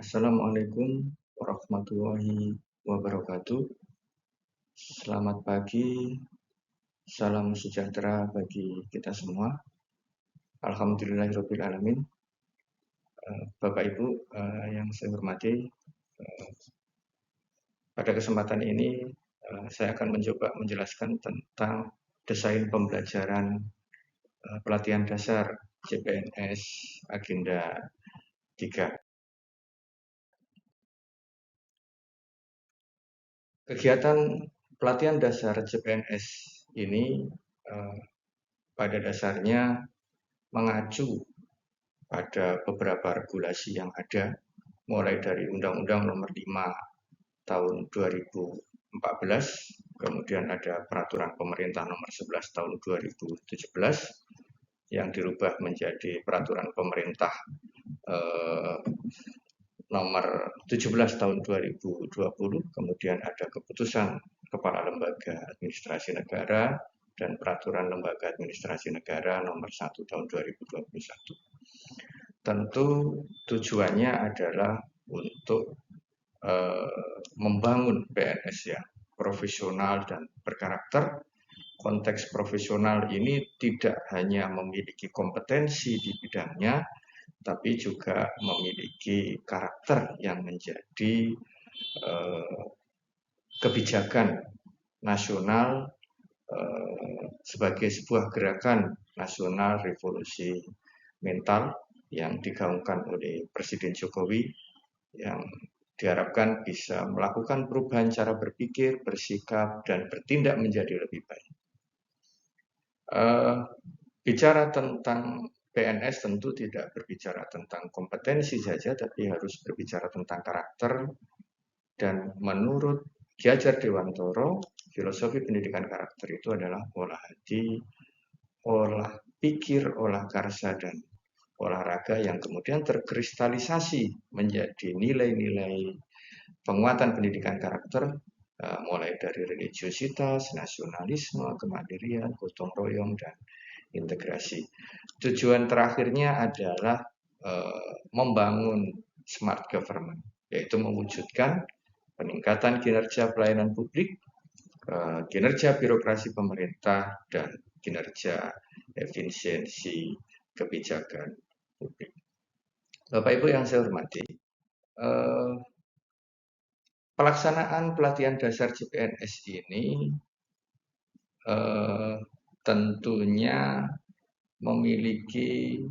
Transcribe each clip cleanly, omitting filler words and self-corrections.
Assalamualaikum warahmatullahi wabarakatuh. Selamat pagi, salam sejahtera bagi kita semua. Alhamdulillahirrabbilalamin. Bapak Ibu yang saya hormati, pada kesempatan ini saya akan mencoba menjelaskan tentang desain pembelajaran pelatihan dasar CPNS Agenda 3. Kegiatan pelatihan dasar CPNS ini pada dasarnya mengacu pada beberapa regulasi yang ada, mulai dari Undang-Undang Nomor 5 Tahun 2014, kemudian ada Peraturan Pemerintah Nomor 11 Tahun 2017 yang dirubah menjadi Peraturan Pemerintah Nomor 17 Tahun 2020, kemudian ada Keputusan Kepala Lembaga Administrasi Negara dan Peraturan Lembaga Administrasi Negara Nomor 1 Tahun 2021. Tentu tujuannya adalah untuk membangun PNS yang profesional dan berkarakter. Konteks profesional ini tidak hanya memiliki kompetensi di bidangnya, tapi juga memiliki karakter yang menjadi kebijakan nasional sebagai sebuah gerakan nasional revolusi mental yang digaungkan oleh Presiden Jokowi, yang diharapkan bisa melakukan perubahan cara berpikir, bersikap, dan bertindak menjadi lebih baik. Bicara tentang PNS tentu tidak berbicara tentang kompetensi saja, tapi harus berbicara tentang karakter. Dan menurut Ki Hajar Dewantoro, filosofi pendidikan karakter itu adalah olah hati, olah pikir, olah karsa, dan olahraga yang kemudian terkristalisasi menjadi nilai-nilai penguatan pendidikan karakter, mulai dari religiositas, nasionalisme, kemandirian, gotong royong, dan integrasi. Tujuan terakhirnya adalah membangun smart government, yaitu mewujudkan peningkatan kinerja pelayanan publik, kinerja birokrasi pemerintah, dan kinerja efisiensi kebijakan publik. Bapak Ibu yang saya hormati, pelaksanaan pelatihan dasar CPNS ini tentunya memiliki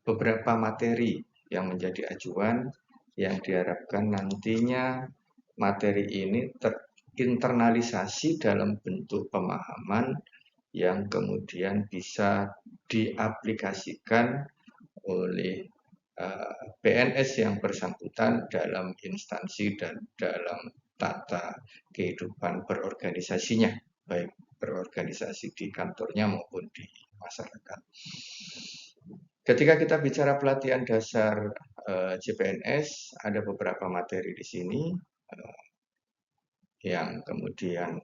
beberapa materi yang menjadi acuan yang diharapkan nantinya materi ini terinternalisasi dalam bentuk pemahaman yang kemudian bisa diaplikasikan oleh PNS yang bersangkutan dalam instansi dan dalam tata kehidupan berorganisasinya, baik berorganisasi di kantornya maupun di masyarakat. Ketika kita bicara pelatihan dasar CPNS, ada beberapa materi di sini yang kemudian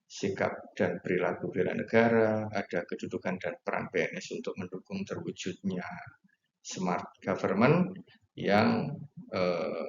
sikap dan perilaku bela negara, ada kedudukan dan peran PNS untuk mendukung terwujudnya smart government yang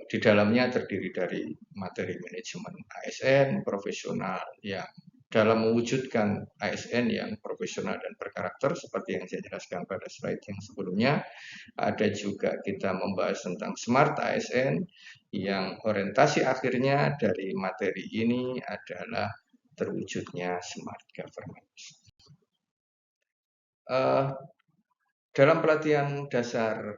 di dalamnya terdiri dari materi manajemen ASN profesional yang dalam mewujudkan ASN yang profesional dan berkarakter seperti yang saya jelaskan pada slide yang sebelumnya. Ada juga kita membahas tentang smart ASN yang orientasi akhirnya dari materi ini adalah terwujudnya smart government. Dalam pelatihan dasar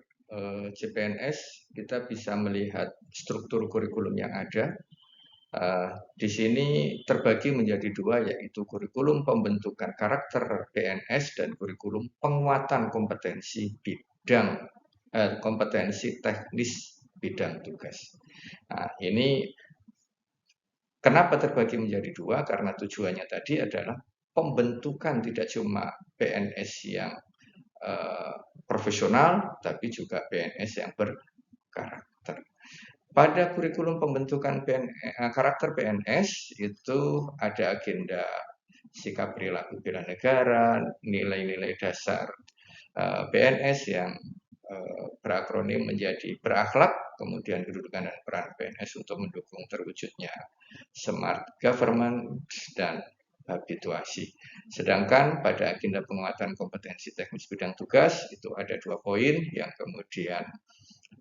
CPNS, kita bisa melihat struktur kurikulum yang ada. Di sini terbagi menjadi dua, yaitu kurikulum pembentukan karakter PNS dan kurikulum penguatan kompetensi bidang kompetensi teknis bidang tugas. Nah, ini kenapa terbagi menjadi dua? Karena tujuannya tadi adalah pembentukan tidak cuma PNS yang profesional, tapi juga PNS yang berkarakter. Pada kurikulum pembentukan karakter PNS itu ada agenda sikap perilaku bela negara, nilai-nilai dasar PNS yang berakronim menjadi berakhlak, kemudian kedudukan dan peran PNS untuk mendukung terwujudnya smart government dan habituasi. Sedangkan pada agenda penguatan kompetensi teknis bidang tugas itu ada 2 poin yang kemudian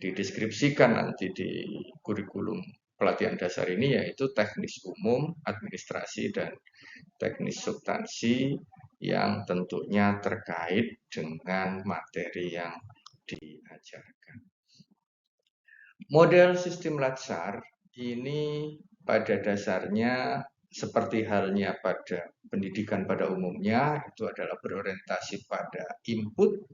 dideskripsikan nanti di kurikulum pelatihan dasar ini, yaitu teknis umum, administrasi, dan teknis substansi yang tentunya terkait dengan materi yang diajarkan. Model sistem Latsar ini pada dasarnya seperti halnya pada pendidikan pada umumnya, itu adalah berorientasi pada input,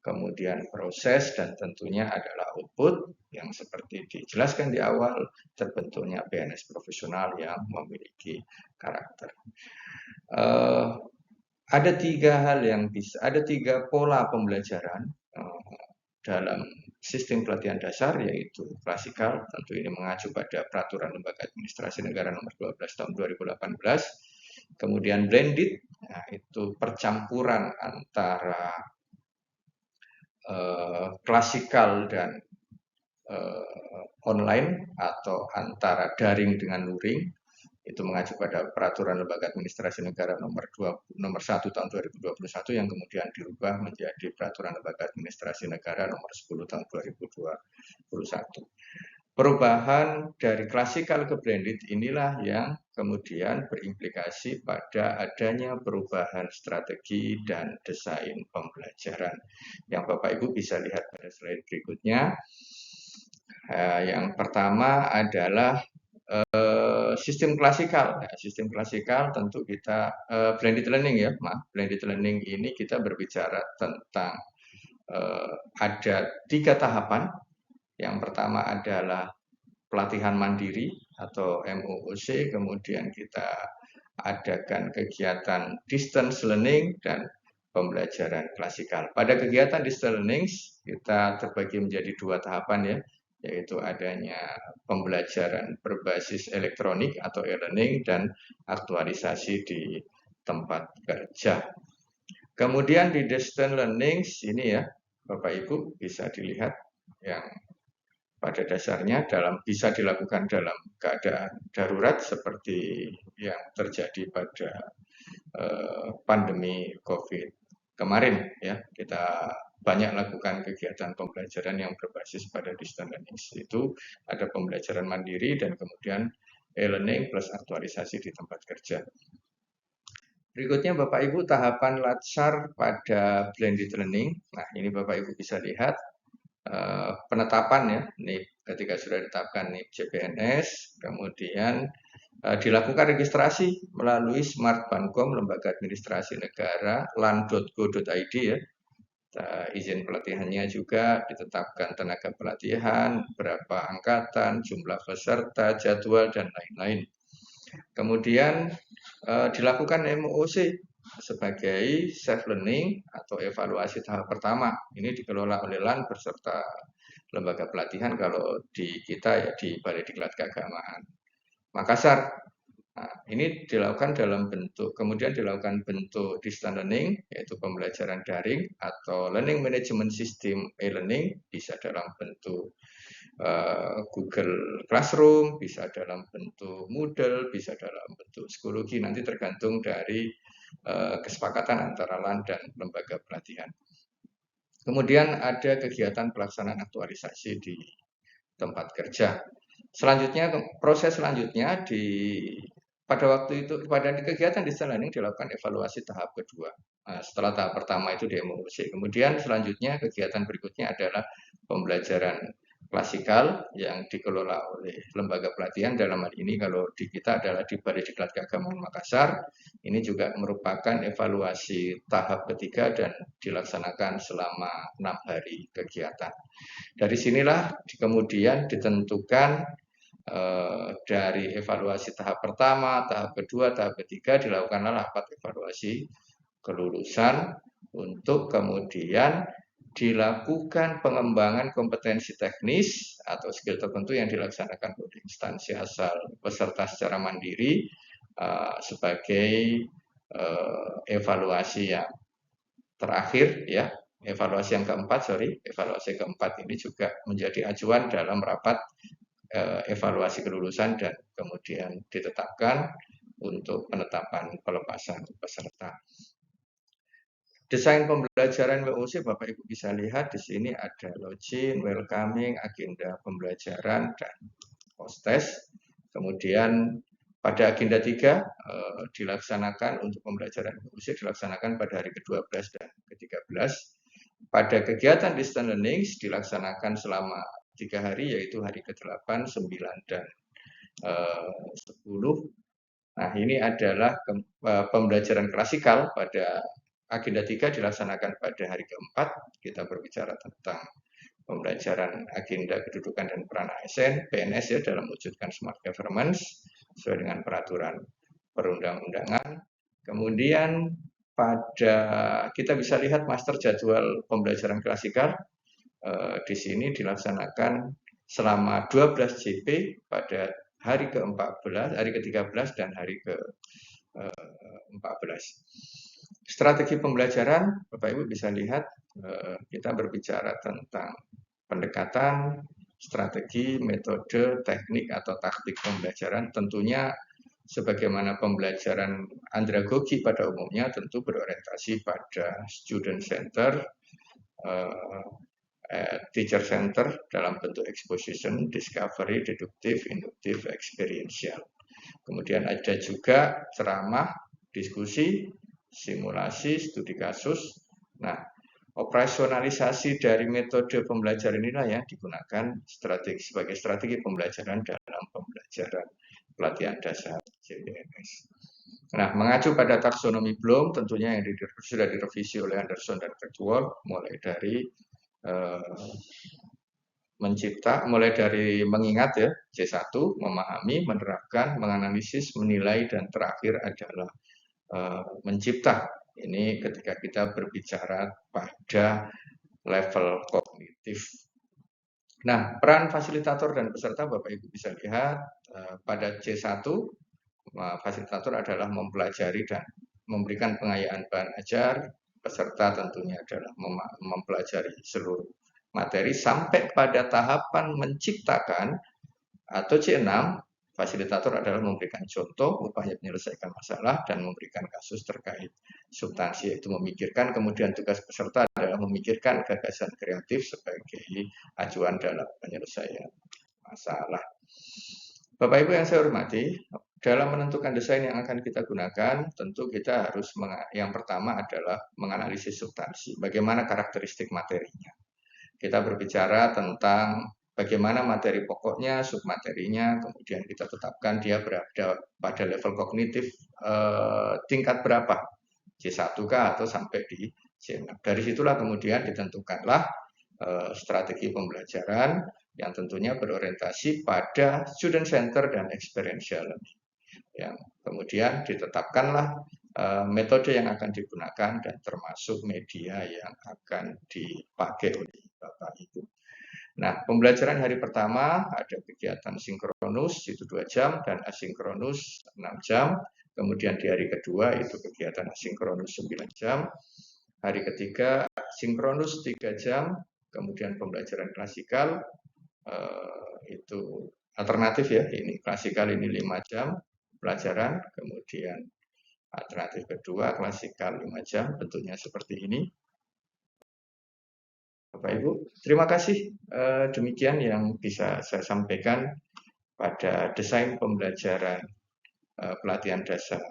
kemudian proses, dan tentunya adalah output yang seperti dijelaskan di awal, terbentuknya PNS profesional yang memiliki karakter. Ada 3 hal yang ada 3 pola pembelajaran dalam sistem pelatihan dasar, yaitu klasikal, tentu ini mengacu pada Peraturan Lembaga Administrasi Negara Nomor 12 Tahun 2018. Kemudian blended, nah itu percampuran antara klasikal dan online atau antara daring dengan luring, itu mengacu pada Peraturan Lembaga Administrasi Negara nomor 1 tahun 2021 yang kemudian dirubah menjadi Peraturan Lembaga Administrasi Negara nomor 10 tahun 2021. Perubahan dari klasikal ke blended inilah yang kemudian berimplikasi pada adanya perubahan strategi dan desain pembelajaran, yang Bapak Ibu bisa lihat pada slide berikutnya. Yang pertama adalah sistem klasikal. Sistem klasikal tentu kita blended learning ya, blended learning ini kita berbicara tentang ada 3 tahapan. Yang pertama adalah pelatihan mandiri atau MOOC, kemudian kita adakan kegiatan distance learning dan pembelajaran klasikal. Pada kegiatan distance learning kita terbagi menjadi 2 tahapan ya, yaitu adanya pembelajaran berbasis elektronik atau e-learning dan aktualisasi di tempat kerja. Kemudian di distance learning ini ya, Bapak Ibu bisa dilihat yang pada dasarnya bisa dilakukan dalam keadaan darurat seperti yang terjadi pada pandemi COVID kemarin ya. Kita banyak lakukan kegiatan pembelajaran yang berbasis pada distance learning. Itu ada pembelajaran mandiri dan kemudian e-learning plus aktualisasi di tempat kerja. Berikutnya Bapak Ibu tahapan Latsar pada blended learning. Nah, ini Bapak Ibu bisa lihat penetapan ya, NIP ketika sudah ditetapkan NIP CPNS, kemudian dilakukan registrasi melalui Smart Bankom Lembaga Administrasi Negara lan.go.id ya. Izin pelatihannya juga ditetapkan tenaga pelatihan, berapa angkatan, jumlah peserta, jadwal, dan lain-lain. Kemudian dilakukan MOOC sebagai self learning atau evaluasi tahap pertama. Ini dikelola oleh LAN beserta lembaga pelatihan, kalau di kita ya di Balai Diklat Keagamaan Makassar. Nah, ini dilakukan dalam bentuk, kemudian dilakukan bentuk distance learning, yaitu pembelajaran daring atau learning management system e-learning, bisa dalam bentuk Google Classroom, bisa dalam bentuk Moodle, bisa dalam bentuk psikologi, nanti tergantung dari kesepakatan antara LAN dan lembaga pelatihan. Kemudian ada kegiatan pelaksanaan aktualisasi di tempat kerja. Selanjutnya, proses selanjutnya pada waktu itu, pada kegiatan distance learning dilakukan evaluasi tahap kedua. Setelah tahap pertama itu di MOOC, kemudian selanjutnya kegiatan berikutnya adalah pembelajaran klasikal yang dikelola oleh lembaga pelatihan. Dalam hal ini kalau di kita adalah di Balai Diklat Keagamaan Makassar. Ini juga merupakan evaluasi tahap ketiga dan dilaksanakan selama 6 hari kegiatan. Dari sinilah kemudian ditentukan dari evaluasi tahap pertama, tahap kedua, tahap ketiga dilakukanlah rapat evaluasi kelulusan untuk kemudian dilakukan pengembangan kompetensi teknis atau skill tertentu yang dilaksanakan oleh instansi asal peserta secara mandiri sebagai evaluasi yang terakhir ya, evaluasi keempat ini juga menjadi acuan dalam rapat evaluasi kelulusan dan kemudian ditetapkan untuk penetapan pelepasan peserta. Desain pembelajaran WOC Bapak Ibu bisa lihat di sini ada login, welcoming, agenda pembelajaran, dan post-test. Kemudian pada agenda 3 dilaksanakan untuk pembelajaran WOC dilaksanakan pada hari ke-12 dan ke-13. Pada kegiatan distance learning dilaksanakan selama 3 hari yaitu hari ke-8, 9, dan 10. Nah, ini adalah pembelajaran klasikal pada agenda 3 dilaksanakan pada hari ke-4. Kita berbicara tentang pembelajaran agenda kedudukan dan peran ASN, PNS ya, dalam mewujudkan smart governance sesuai dengan peraturan perundang-undangan. Kemudian pada kita bisa lihat master jadwal pembelajaran klasikal di sini dilaksanakan selama 12 JP pada hari ke-14, hari ke-13 dan hari ke-14. Strategi pembelajaran, Bapak Ibu bisa lihat kita berbicara tentang pendekatan, strategi, metode, teknik atau taktik pembelajaran. Tentunya sebagaimana pembelajaran andragogi pada umumnya tentu berorientasi pada student center, teacher center dalam bentuk exposition, discovery, deduktif, induktif, experiential. Kemudian ada juga ceramah, diskusi, simulasi, studi kasus. Nah, operasionalisasi dari metode pembelajaran inilah yang digunakan sebagai strategi pembelajaran dalam pembelajaran pelatihan dasar CPNS. Nah, mengacu pada taksonomi Bloom tentunya yang sudah direvisi oleh Anderson dan Caldwell mulai dari mulai dari mengingat ya, C1, memahami, menerapkan, menganalisis, menilai, dan terakhir adalah mencipta. Ini ketika kita berbicara pada level kognitif. Nah, peran fasilitator dan peserta Bapak Ibu bisa lihat pada C1, fasilitator adalah mempelajari dan memberikan pengayaan bahan ajar, peserta tentunya adalah mempelajari seluruh materi sampai pada tahapan menciptakan, atau C6, fasilitator adalah memberikan contoh, upaya menyelesaikan masalah, dan memberikan kasus terkait substansi, yaitu memikirkan. Kemudian tugas peserta adalah memikirkan gagasan kreatif sebagai acuan dalam penyelesaian masalah. Bapak Ibu yang saya hormati, dalam menentukan desain yang akan kita gunakan, tentu kita harus yang pertama adalah menganalisis substansi, bagaimana karakteristik materinya. Kita berbicara tentang bagaimana materi pokoknya, submaterinya, kemudian kita tetapkan dia berada pada level kognitif tingkat berapa, C1 kah atau sampai di C6. Dari situlah kemudian ditentukanlah strategi pembelajaran yang tentunya berorientasi pada student center dan experiential. Yang kemudian ditetapkanlah metode yang akan digunakan dan termasuk media yang akan dipakai oleh Bapak Ibu. Nah, pembelajaran hari pertama ada kegiatan sinkronus itu 2 jam dan asinkronus 6 jam. Kemudian di hari kedua itu kegiatan asinkronus 9 jam. Hari ketiga sinkronus 3 jam. Kemudian pembelajaran klasikal itu alternatif ya, ini klasikal ini 5 jam pelajaran. Kemudian alternatif kedua klasikal 5 jam, bentuknya seperti ini. Bapak Ibu, terima kasih. Demikian yang bisa saya sampaikan pada desain pembelajaran pelatihan dasar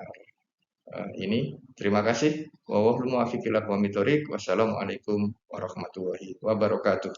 ini. Terima kasih. Wassalamualaikum warahmatullahi wabarakatuh.